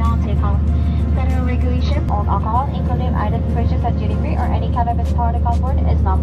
on take-home. Federal regulation of alcohol, including items purchased at duty-free or any cannabis product on board, is not.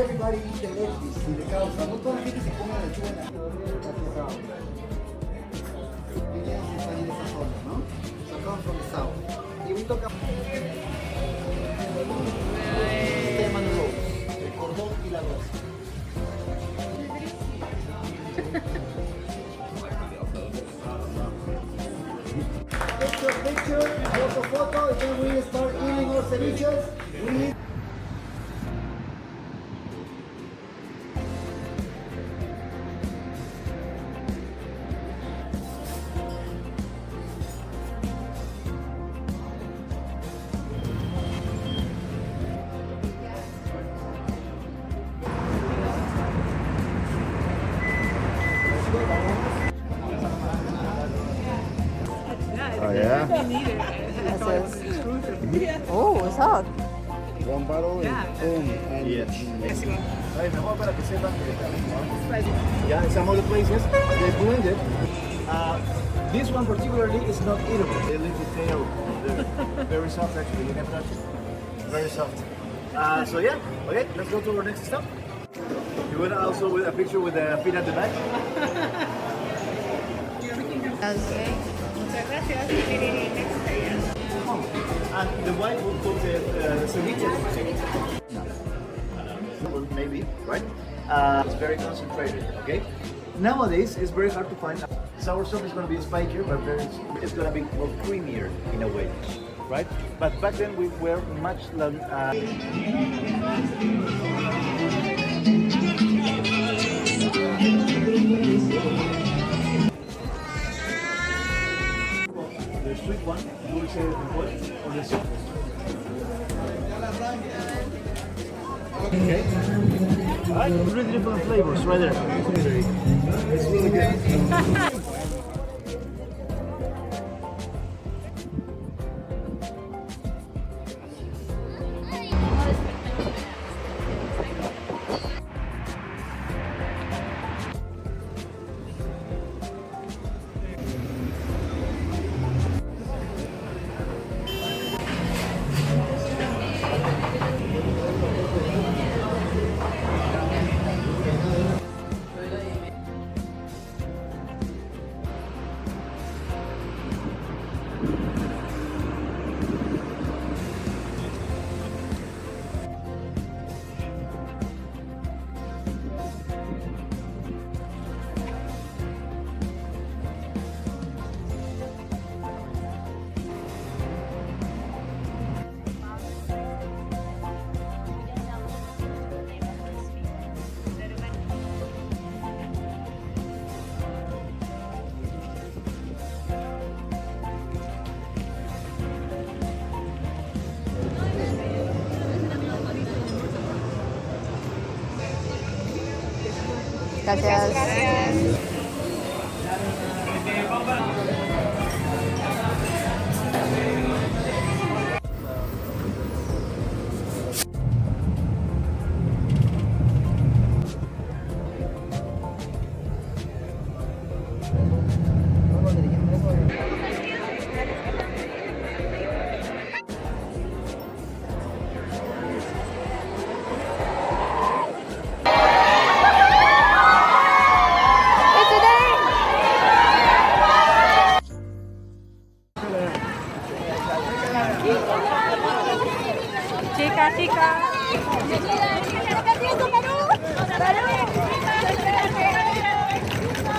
Everybody eat the lettuce y le causa. No toda la gente se come la lechuga en la Villanos están en esa zona, ¿no? So come from the south. Y we toca Esteban Rose, el cordón y la rosa. Picture, photo, and then we start eating our ceviches. We eat. Oh yeah? Oh, what's up? One bottle and boom. And Yes. Ay, mejor para que sepan que yeah, some other places they blend it. This one particularly is not eatable. They leave the tail. They're very soft actually. You can touch it. Very soft. So yeah, okay, let's go to our next stop. You want also with a picture with the feet at the back? Okay. Muchas gracias. And the white will put the ceviche. Maybe, right? It's very concentrated, okay? Nowadays, it's very hard to find. Sour sauce is going to be spikier, but it's going to be more creamier in a way, right? But back then we were much the sweet one, dulce de temporal, or the soft. Okay. Alright, really different flavors right there. It's really good. gracias. Chica, chica.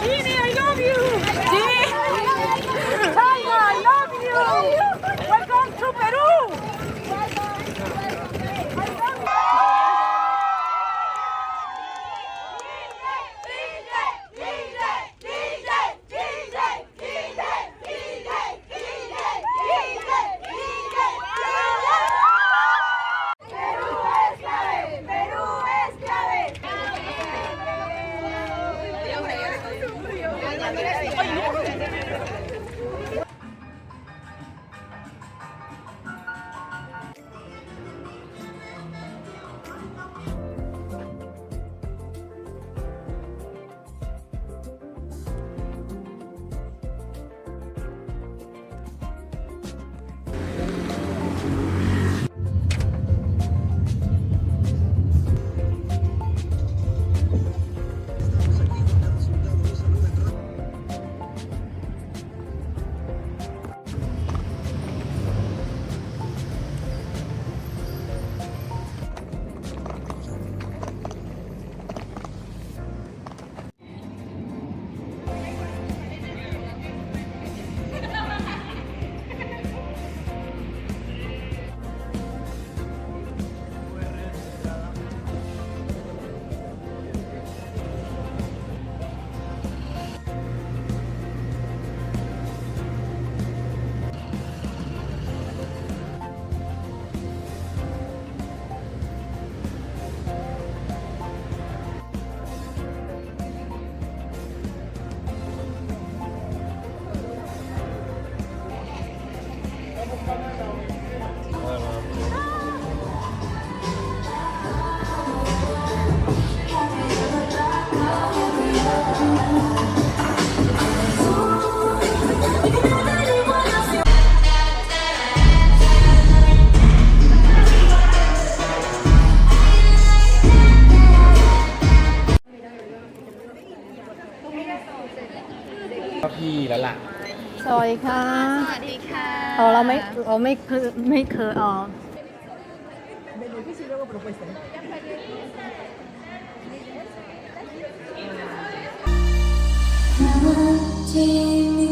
Jimmy, I love you. Jimmy. China, I love you. Welcome to Peru. Thì là lạ. สวัสดีค่ะ สวัสดีค่ะ เราไม่เคยNothing